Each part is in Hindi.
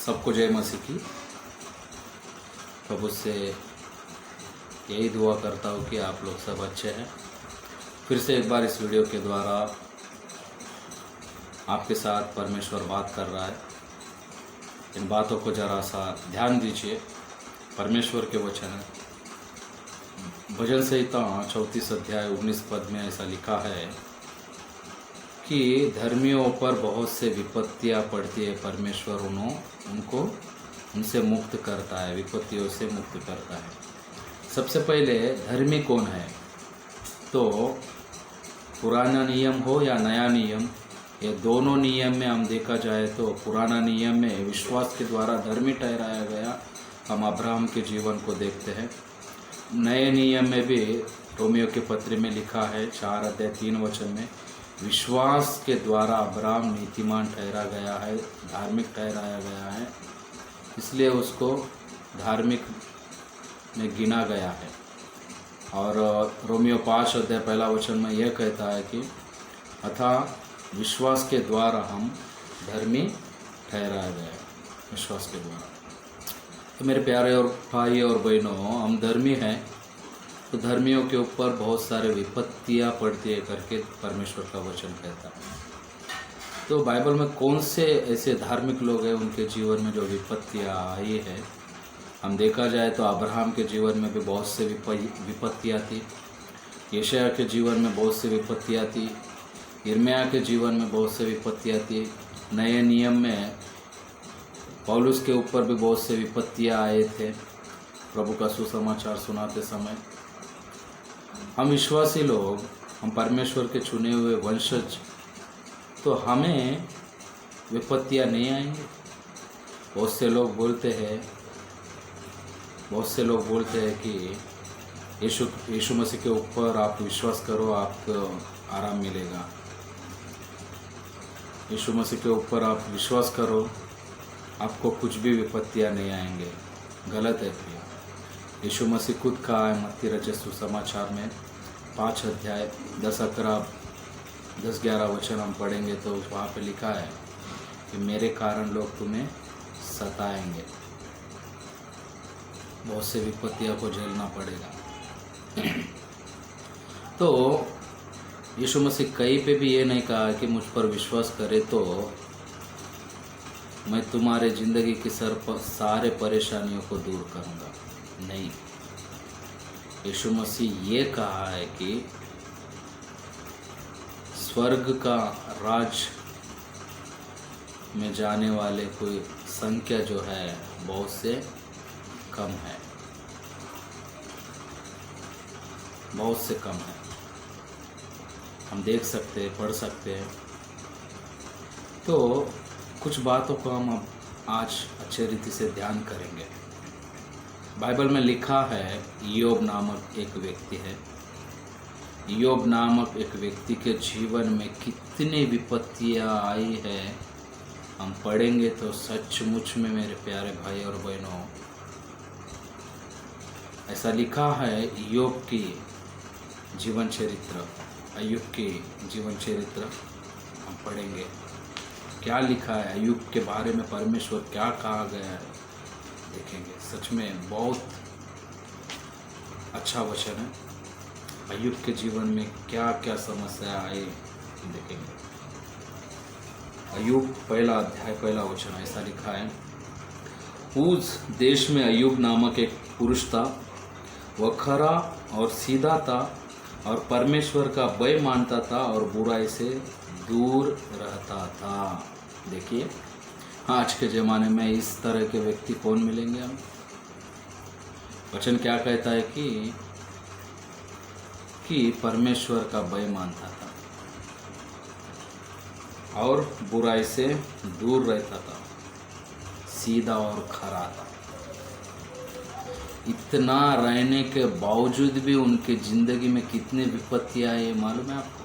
सबको जय मसीह की। प्रभु से यही दुआ करता हूँ कि आप लोग सब अच्छे हैं। फिर से एक बार इस वीडियो के द्वारा आपके साथ परमेश्वर बात कर रहा है। इन बातों को जरा सा ध्यान दीजिए। परमेश्वर के वचन है। भजन संहिता 34 अध्याय 19 पद में ऐसा लिखा है कि धर्मियों पर बहुत से विपत्तियाँ पड़ती है, परमेश्वर उनसे मुक्त करता है, विपत्तियों से मुक्त करता है। सबसे पहले धर्मी कौन है? तो पुराना नियम हो या नया नियम, ये दोनों नियम में हम देखा जाए तो पुराना नियम में विश्वास के द्वारा धर्मी ठहराया गया, हम अब्राहम के जीवन को देखते हैं। नए नियम में भी रोमियो के पत्र में लिखा है 4 अध्याय 3 वचन में, विश्वास के द्वारा अब्राहम नीतिमान ठहरा गया है, धार्मिक ठहराया गया है, इसलिए उसको धार्मिक में गिना गया है। और रोमियो 5 अध्याय 1 वचन में यह कहता है कि अतः विश्वास के द्वारा हम धर्मी ठहराया गया है, विश्वास के द्वारा। तो मेरे प्यारे और भाई और बहनों, हम धर्मी हैं तो धर्मियों के ऊपर बहुत सारे विपत्तियाँ पड़ती है करके परमेश्वर का वचन कहता है। तो बाइबल में कौन से ऐसे धार्मिक लोग हैं उनके जीवन में जो विपत्तियाँ आई है? हम देखा जाए तो अब्राहम के जीवन में भी बहुत से विपत्तियाँ थी, यशायाह के जीवन में बहुत से विपत्तियाँ थी, यिर्मयाह के जीवन में बहुत से विपत्तियाँ थी। नए नियम में पौलुस के ऊपर भी बहुत से विपत्तियाँ आए थे प्रभु का सुसमाचार सुनाते समय। हम विश्वासी लोग, हम परमेश्वर के चुने हुए वंशज, तो हमें विपत्तियाँ नहीं आएंगी। बहुत से लोग बोलते हैं कि यीशु मसीह के ऊपर आप विश्वास करो, आपको आराम मिलेगा। यीशु मसीह के ऊपर आप विश्वास करो, आपको कुछ भी विपत्तियाँ नहीं आएंगे। गलत है प्रिय। यीशु मसीह खुद कहा है मत्ती रचित सुसमाचार में 5 अध्याय 10-11 वचन हम पढ़ेंगे तो वहाँ पे लिखा है कि मेरे कारण लोग तुम्हें सताएंगे, बहुत से विपत्तियों को झेलना पड़ेगा। तो यीशु मसीह कहीं पे भी ये नहीं कहा कि मुझ पर विश्वास करे तो मैं तुम्हारे ज़िंदगी की सारे परेशानियों को दूर करूँगा। नहीं, यीशु मसीह ये कहा है कि स्वर्ग का राज में जाने वाले कोई संख्या जो है बहुत से कम है, बहुत से कम है। हम देख सकते हैं, पढ़ सकते हैं। तो कुछ बातों को हम अब आज अच्छे रीति से ध्यान करेंगे। बाइबल में लिखा है इयोब नामक एक व्यक्ति है। इयोब नामक एक व्यक्ति के जीवन में कितनी विपत्तियाँ आई है हम पढ़ेंगे तो सचमुच में मेरे प्यारे भाई और बहनों, ऐसा लिखा है इयोब की जीवन चरित्र, अय्यूब की जीवन चरित्र हम पढ़ेंगे। क्या लिखा है अय्यूब के बारे में, परमेश्वर क्या कहा गया है, देखेंगे। सच में बहुत अच्छा वचन है। अय्यूब के जीवन में क्या क्या समस्या आई देखेंगे। अय्यूब 1 अध्याय 1 वचन ऐसा लिखा है, उस देश में अय्यूब नामक एक पुरुष था, वह खरा और सीधा था और परमेश्वर का भय मानता था और बुराई से दूर रहता था। देखिए, आज के ज़माने में इस तरह के व्यक्ति कौन मिलेंगे हम? वचन क्या कहता है कि परमेश्वर का भय मानता था और बुराई से दूर रहता था, सीधा और खरा था। इतना रहने के बावजूद भी उनके ज़िंदगी में कितने विपत्तियाँ आए मालूम है आपको?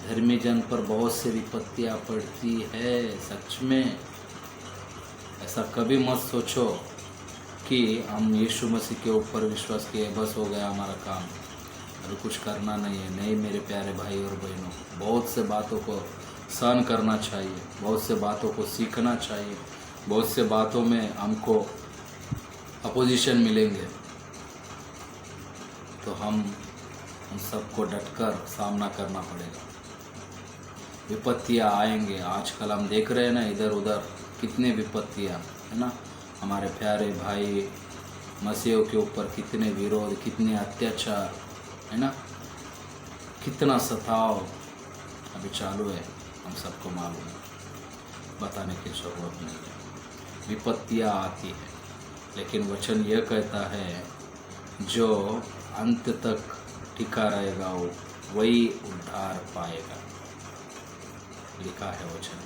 धर्मी जन पर बहुत से विपत्तियाँ पड़ती है। सच में ऐसा कभी मत सोचो कि हम यीशु मसीह के ऊपर विश्वास किए, बस हो गया हमारा काम, अभी कुछ करना नहीं है। नहीं मेरे प्यारे भाई और बहनों, बहुत से बातों को सहन करना चाहिए, बहुत से बातों को सीखना चाहिए, बहुत से बातों में हमको अपोजिशन मिलेंगे, तो हम उन सबको डटकर सामना करना पड़ेगा। विपत्तियाँ आएंगे, आजकल हम देख रहे हैं ना इधर उधर कितने विपत्तियाँ है ना, हमारे प्यारे भाई मसीहों के ऊपर कितने विरोध, कितने अत्याचार है ना, कितना सताव अभी चालू है, हम सबको मालूम है, बताने की जरूरत नहीं है। विपत्तियाँ आती है, लेकिन वचन यह कहता है जो अंत तक टिका रहेगा वही उद्धार पाएगा। लिखा है वचन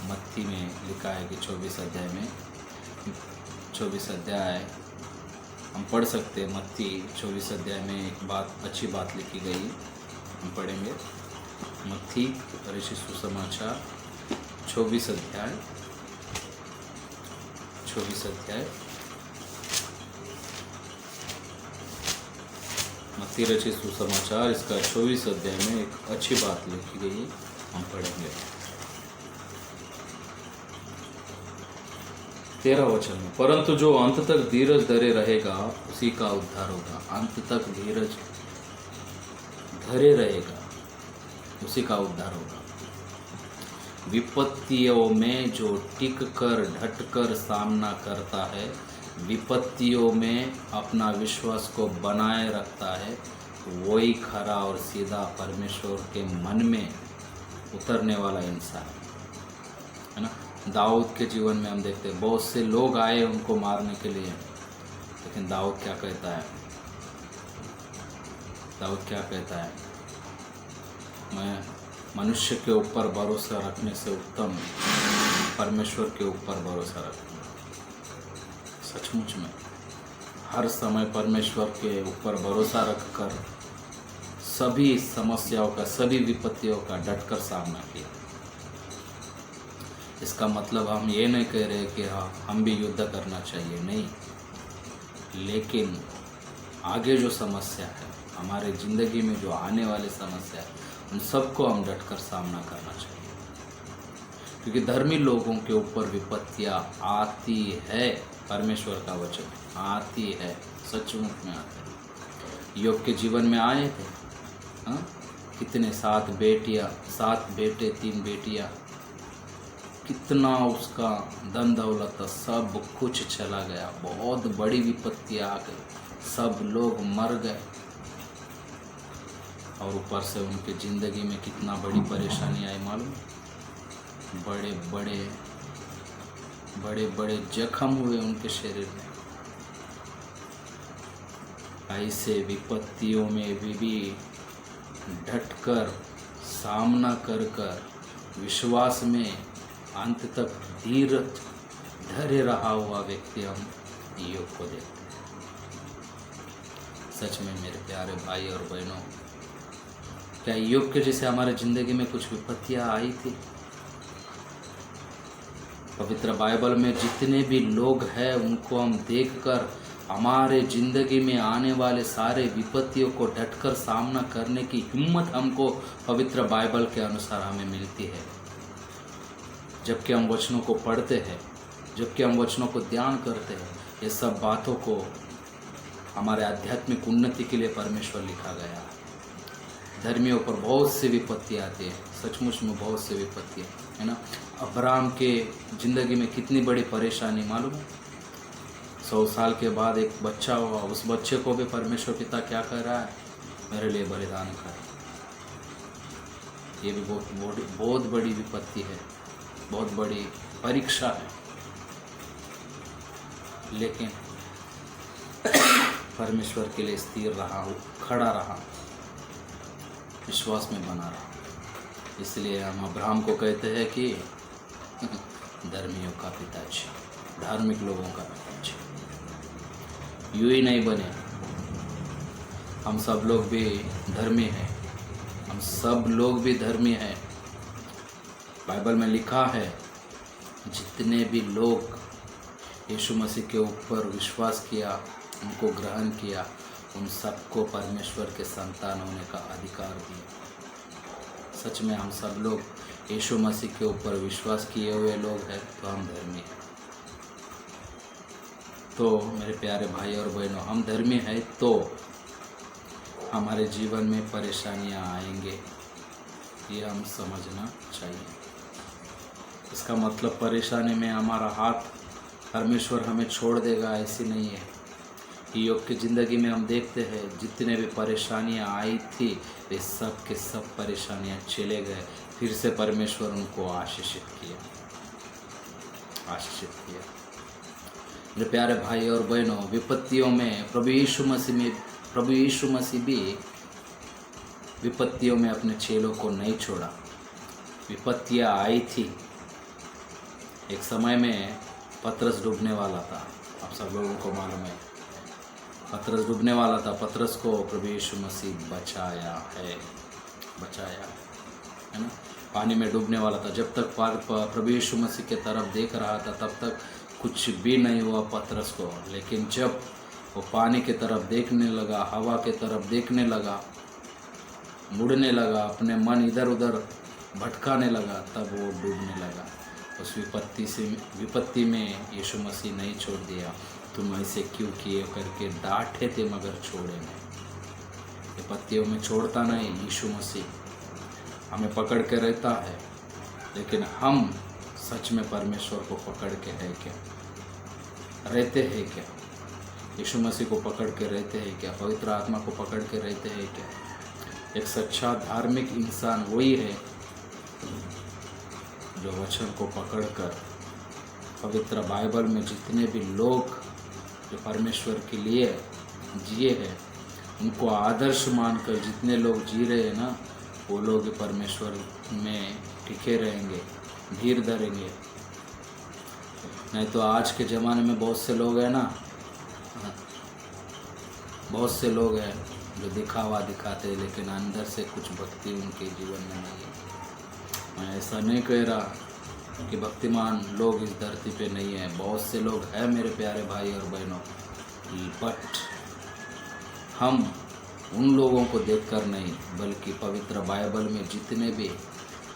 मत्ती में, लिखा है कि 24 अध्याय में, 24 अध्याय हम पढ़ सकते हैं। मत्ती 24 अध्याय में एक बात, अच्छी बात लिखी गई, हम पढ़ेंगे। मत्ती रचित सुसमाचार 24 अध्याय, 24 अध्याय, मत्ती रचित सुसमाचार इसका 24 अध्याय में एक अच्छी बात लिखी गई है, हम पढ़ेंगे। 13 वचन में, परंतु जो अंत तक धीरज धरे रहेगा उसी का उद्धार होगा। अंत तक धीरज धरे रहेगा उसी का उद्धार होगा। विपत्तियों में जो टिक कर डट कर सामना करता है, विपत्तियों में अपना विश्वास को बनाए रखता है, वही खरा और सीधा परमेश्वर के मन में उतरने वाला इंसान है ना। दाऊद के जीवन में हम देखते हैं बहुत से लोग आए उनको मारने के लिए, लेकिन दाऊद क्या कहता है? दाऊद क्या कहता है? मैं मनुष्य के ऊपर भरोसा रखने से उत्तम परमेश्वर के ऊपर भरोसा रखूँ। सचमुच में हर समय परमेश्वर के ऊपर भरोसा रखकर सभी समस्याओं का, सभी विपत्तियों का डटकर सामना किया। इसका मतलब हम ये नहीं कह रहे कि हाँ हम भी युद्ध करना चाहिए, नहीं, लेकिन आगे जो समस्या है, हमारे ज़िंदगी में जो आने वाली समस्या है, उन सबको हम डटकर सामना करना चाहिए, क्योंकि धर्मी लोगों के ऊपर विपत्तियाँ आती है। परमेश्वर का वचन आती है, सचमुच में आते हैं। योग के जीवन में आए थे, हाँ, कितने 7 बेटियाँ, 7 बेटे 3 बेटियाँ, कितना उसका धन दौलत सब कुछ चला गया, बहुत बड़ी विपत्ति आ गई, सब लोग मर गए, और ऊपर से उनके ज़िंदगी में कितना बड़ी परेशानी आई मालूम? बड़े बड़े जख्म हुए उनके शरीर में। ऐसे विपत्तियों में भी डटकर सामना कर विश्वास में अंत तक धीरज धरे रहा हुआ व्यक्ति हम योग को देखते हैं। सच में मेरे प्यारे भाई और बहनों, क्या योग के जैसे हमारे ज़िंदगी में कुछ विपत्तियाँ आई थी? पवित्र बाइबल में जितने भी लोग हैं उनको हम देखकर हमारे ज़िंदगी में आने वाले सारे विपत्तियों को डटकर सामना करने की हिम्मत हमको पवित्र बाइबल के अनुसार हमें मिलती है। जबकि हम वचनों को पढ़ते हैं, जबकि हम वचनों को ध्यान करते हैं, ये सब बातों को हमारे आध्यात्मिक उन्नति के लिए परमेश्वर लिखा गया है। धर्मियों पर बहुत सी विपत्ति आती है, सचमुच में बहुत सी विपत्तियाँ है ना। अब्राहम के ज़िंदगी में कितनी बड़ी परेशानी मालूम है? 100 साल के बाद एक बच्चा हुआ, उस बच्चे को भी परमेश्वर पिता क्या कह रहा है? मेरे लिए बलिदान कर। ये भी बहुत बड़ी विपत्ति है, बहुत बड़ी परीक्षा है, लेकिन परमेश्वर के लिए स्थिर रहा, खड़ा रहा, विश्वास में बना रहा। इसलिए हम अब्राहम को कहते हैं कि धर्मियों का पिताजी, धार्मिक लोगों का पिताजी। यूं ही नहीं बने, हम सब लोग भी धर्मी हैं, हम सब लोग भी धर्मी हैं। बाइबल में लिखा है जितने भी लोग यीशु मसीह के ऊपर विश्वास किया, उनको ग्रहण किया, उन सबको परमेश्वर के संतान होने का अधिकार दिया। सच में हम सब लोग यीशु मसीह के ऊपर विश्वास किए हुए लोग हैं तो हम धर्मी हैं। तो मेरे प्यारे भाई और बहनों, हम धर्मी हैं तो हमारे जीवन में परेशानियां आएंगे, ये हम समझना चाहिए। इसका मतलब परेशानी में हमारा हाथ परमेश्वर हमें छोड़ देगा, ऐसी नहीं है। योग की ज़िंदगी में हम देखते हैं जितने भी परेशानियां आई थी वे सब के सब परेशानियां चले गए, फिर से परमेश्वर उनको आशीषित किया। मेरे प्यारे भाई और बहनों, विपत्तियों में प्रभु यीशु मसीह भी विपत्तियों में अपने चेलों को नहीं छोड़ा। विपत्तियां आई थी, एक समय में पतरस डूबने वाला था, आप सब लोगों को मालूम है। पतरस डूबने वाला था, पतरस को प्रभु यीशु मसीह बचाया है ना। पानी में डूबने वाला था, जब तक प्रभु यीशु मसीह के तरफ देख रहा था तब तक कुछ भी नहीं हुआ पतरस को। लेकिन जब वो पानी के तरफ देखने लगा, हवा के तरफ देखने लगा, मुड़ने लगा, अपने मन इधर उधर भटकाने लगा, तब वो डूबने लगा। उस विपत्ति में यीशु मसीह नहीं छोड़ दिया। तुम ऐसे क्यों किए करके डांटे थे मगर छोड़े नहीं। विपत्तियों में छोड़ता नहीं यीशु मसीह, हमें पकड़ के रहता है। लेकिन हम सच में परमेश्वर को पकड़ के है क्या, रहते हैं क्या? यीशु मसीह को पकड़ के रहते हैं क्या? पवित्र आत्मा को पकड़ के रहते हैं क्या? एक सच्चा धार्मिक इंसान वही है जो वचन को पकड़कर, पवित्र बाइबल में जितने भी लोग जो परमेश्वर के लिए जिए हैं उनको आदर्श मानकर जितने लोग जी रहे हैं ना, वो लोग परमेश्वर में टिके रहेंगे, धीर धरेंगे। नहीं तो आज के ज़माने में बहुत से लोग हैं ना, बहुत से लोग हैं जो दिखावा दिखाते हैं लेकिन अंदर से कुछ भक्ति उनके जीवन में नहीं है। मैं ऐसा नहीं कह रहा कि भक्तिमान लोग इस धरती पे नहीं है, बहुत से लोग हैं मेरे प्यारे भाई और बहनों, बट हम उन लोगों को देखकर नहीं, बल्कि पवित्र बाइबल में जितने भी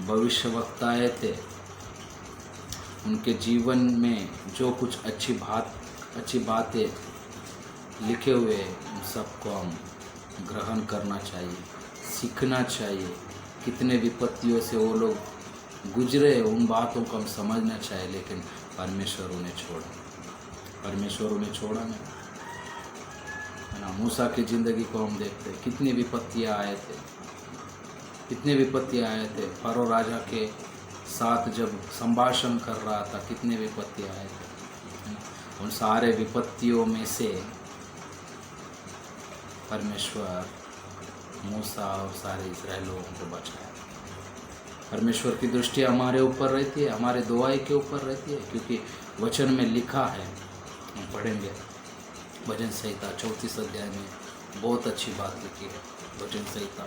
भविष्यवक्ताएं थे उनके जीवन में जो कुछ अच्छी बातें लिखे हुए उन सबको हम ग्रहण करना चाहिए, सीखना चाहिए। कितने विपत्तियों से वो लोग गुजरे, उन बातों को हम समझना चाहिए। लेकिन परमेश्वर उन्हें छोड़ा नहीं, है ना। मूसा की ज़िंदगी को हम देखते हैं, कितनी विपत्तियाँ आए थे। फरो राजा के साथ जब संभाषण कर रहा था, कितने विपत्तियाँ आए थे। उन सारे विपत्तियों में से परमेश्वर मूसा और सारे इस्राएलियों को बचाया। परमेश्वर की दृष्टि हमारे ऊपर रहती है, हमारे दुआई के ऊपर रहती है, क्योंकि वचन में लिखा है। हम पढ़ेंगे भजन संहिता 34 अध्याय में बहुत अच्छी बात लिखी है। भजन संहिता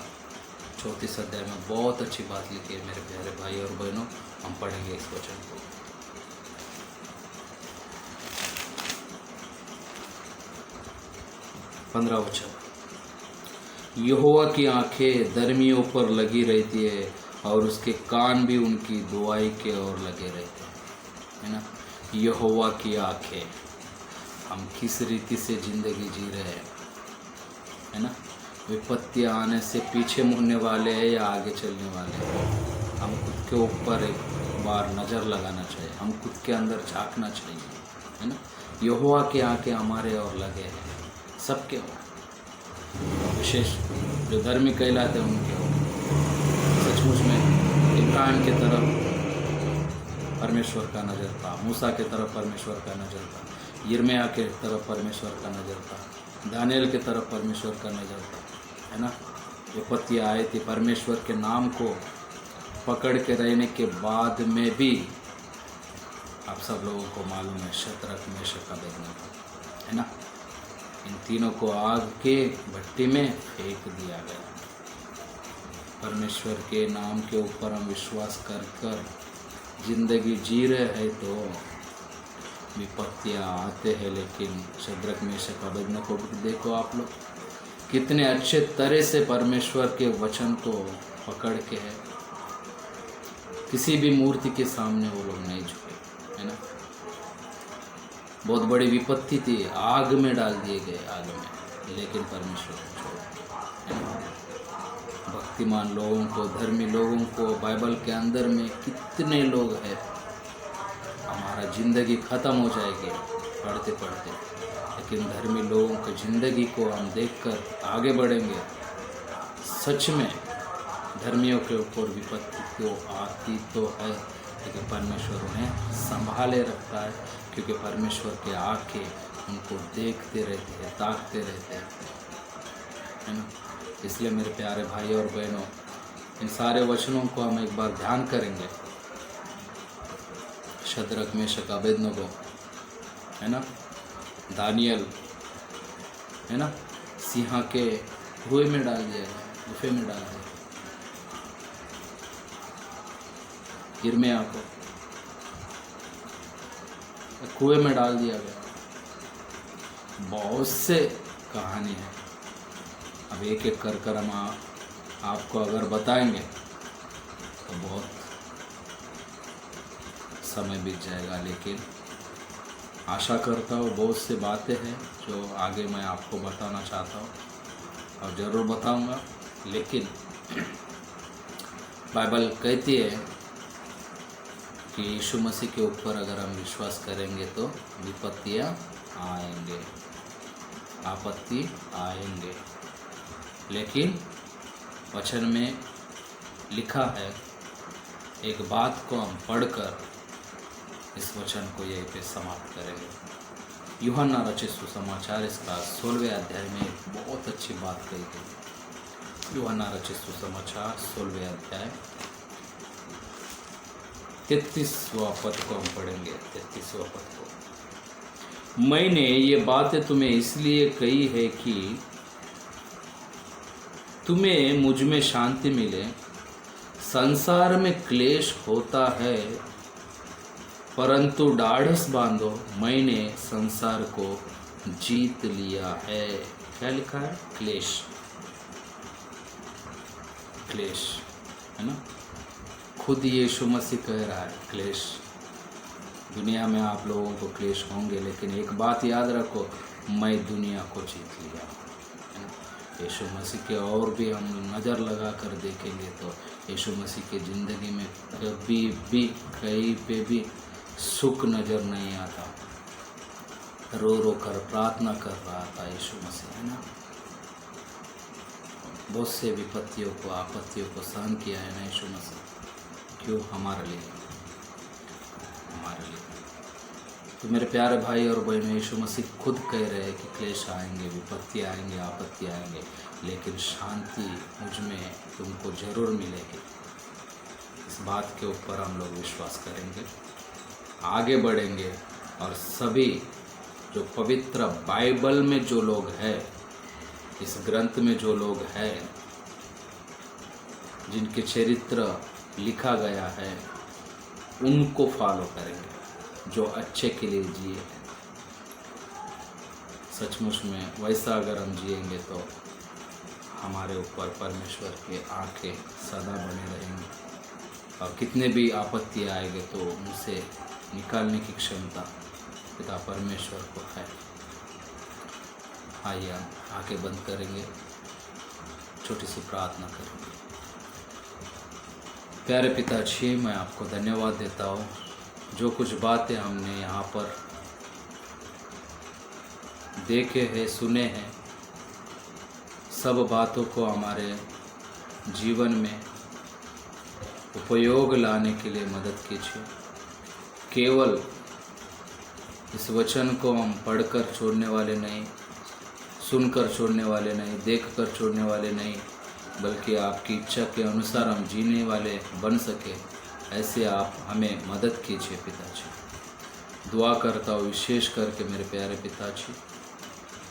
34 अध्याय में बहुत अच्छी बात लिखी है मेरे प्यारे भाई और बहनों। हम पढ़ेंगे इस वचन को। 15 वचन। यहोवा की आंखें धर्मियों पर लगी रहती है और उसके कान भी उनकी दुआई के ओर लगे रहते हैं, है ना। यहोवा की आंखें, हम किस रीति से ज़िंदगी जी रहे हैं, है ना। विपत्तियाँ आने से पीछे मुड़ने वाले हैं या आगे चलने वाले हैं। हम खुद के ऊपर एक बार नज़र लगाना चाहिए, हम खुद के अंदर झांकना चाहिए, है ना। यहोवा की आंखें हमारे ओर लगे हैं, सबके ओर, विशेष जो धर्मी कहलाते हैं उनके ओर। सचमुच में इब्राहिम के तरफ परमेश्वर का नज़र था, मूसा के तरफ परमेश्वर का नज़र था, यिर्मयाह के तरफ परमेश्वर का नज़र था, दानियल के तरफ परमेश्वर का नज़र था, है ना। विपत्तियाँ आई थी, परमेश्वर के नाम को पकड़ के रहने के बाद में भी आप सब लोगों को मालूम है शद्रक मेशक अबेदनगो, है ना, इन तीनों को आग के भट्टी में फेंक दिया गया। परमेश्वर के नाम के ऊपर हम विश्वास कर कर जिंदगी जी रहे हैं तो विपत्तियाँ आते हैं, लेकिन शद्रक मेशक अबेदनगो को देखो आप लोग कितने अच्छे तरह से परमेश्वर के वचन को पकड़ के है, किसी भी मूर्ति के सामने वो लोग नहीं झुके, है ना। बहुत बड़ी विपत्ति थी, आग में डाल दिए गए, आग में, लेकिन परमेश्वर को छोड़, है ना। भक्तिमान लोगों को, धर्मी लोगों को, बाइबल के अंदर में कितने लोग हैं, हमारा ज़िंदगी ख़त्म हो जाएगी पढ़ते पढ़ते, लेकिन धर्मी लोगों की ज़िंदगी को हम देखकर आगे बढ़ेंगे। सच में धर्मियों के ऊपर विपत्ति तो आती तो है, लेकिन परमेश्वर उन्हें संभाले रखता है, क्योंकि परमेश्वर के आँखें उनको देखते रहते हैं, ताकते रहते हैं, है ना। इसलिए मेरे प्यारे भाई और बहनों, इन सारे वचनों को हम एक बार ध्यान करेंगे। शद्रक, मेशक, अबेदनगो, है ना, दानियल, है ना, सिंह के कुएं में डाल दिया गया, गुफे में डाल दिया। यिर्मयाह को कुएं में डाल दिया गया। बहुत से कहानी है, अब एक एक कर हम आपको अगर बताएंगे तो बहुत समय बीत जाएगा, लेकिन आशा करता हूँ बहुत से बातें हैं जो आगे मैं आपको बताना चाहता हूँ और ज़रूर बताऊँगा। लेकिन बाइबल कहती है कि यीशु मसीह के ऊपर अगर हम विश्वास करेंगे तो विपत्तियाँ आएंगे, आपत्ति आएंगे, लेकिन वचन में लिखा है, एक बात को हम पढ़कर इस वचन को यहीं पे समाप्त करेंगे। यूहन्ना रचित सुसमाचार इसका 16वें अध्याय में एक बहुत अच्छी बात कही गई। यूहन्ना रचित सुसमाचार 16वें अध्याय 33वां पद को हम पढ़ेंगे। 33वां पद को, मैंने ये बातें तुम्हें इसलिए कही है कि तुम्हें मुझ में शांति मिले। संसार में क्लेश होता है, परंतु ढाढ़स बांधो, मैंने संसार को जीत लिया है। क्या लिखा है? क्लेश, क्लेश, है ना। खुद यीशु मसीह कह रहा है क्लेश। दुनिया में आप लोगों को क्लेश होंगे, लेकिन एक बात याद रखो, मैं दुनिया को जीत लिया, है ना। यीशु मसीह के और भी हम नज़र लगा कर देखेंगे तो यीशु मसीह की ज़िंदगी में कभी भी कहीं पे भी सुख नज़र नहीं आता। रो रो कर प्रार्थना कर रहा था यीशु मसीह, है ना। बहुत से विपत्तियों को, आपत्तियों को सहन किया है ना यीशु मसीह। क्यों? हमारे लिए, हमारे लिए। तो मेरे प्यारे भाई और बहनों, यीशु मसीह खुद कह रहे हैं कि क्लेश आएंगे, विपत्ति आएंगे, आपत्ति आएंगे, लेकिन शांति मुझ में तुमको जरूर मिलेगी। इस बात के ऊपर हम लोग विश्वास करेंगे, आगे बढ़ेंगे, और सभी जो पवित्र बाइबल में जो लोग हैं, इस ग्रंथ में जो लोग हैं, जिनके चरित्र लिखा गया है, उनको फॉलो करेंगे, जो अच्छे के लिए जिए। सचमुच में वैसा अगर हम जिएंगे तो हमारे ऊपर परमेश्वर की आंखें सदा बने रहेंगी, और कितने भी आपत्ति आएंगे तो उनसे निकालने की क्षमता पिता परमेश्वर को है। आइए हम आंखें बंद करेंगे, छोटी सी प्रार्थना करेंगे। प्यारे पिताजी, मैं आपको धन्यवाद देता हूँ, जो कुछ बातें हमने यहाँ पर देखे हैं, सुने हैं, सब बातों को हमारे जीवन में उपयोग लाने के लिए मदद कीजिए। केवल इस वचन को हम पढ़कर छोड़ने वाले नहीं, सुनकर छोड़ने वाले नहीं, देखकर छोड़ने वाले नहीं, बल्कि आपकी इच्छा के अनुसार हम जीने वाले बन सके, ऐसे आप हमें मदद कीजिए पिताजी। दुआ करता हूँ विशेष करके मेरे प्यारे पिताजी,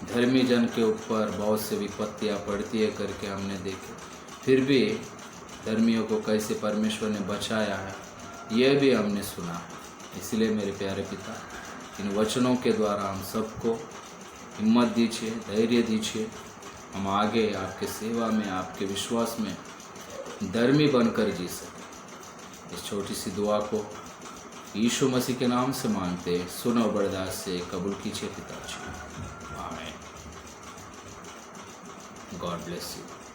धर्मी जन के ऊपर बहुत से विपत्तियाँ पड़ती है करके हमने देखे, फिर भी धर्मियों को कैसे परमेश्वर ने बचाया है यह भी हमने सुना। इसलिए मेरे प्यारे पिता, इन वचनों के द्वारा हम सबको हिम्मत दीजिए, धैर्य दीजिए, हम आगे आपके सेवा में, आपके विश्वास में धर्मी बनकर जी सकें। इस छोटी सी दुआ को यीशु मसीह के नाम से मांगते, सुनो बरदास से कबूल कीजिए पिताजी। आमीन। God bless you.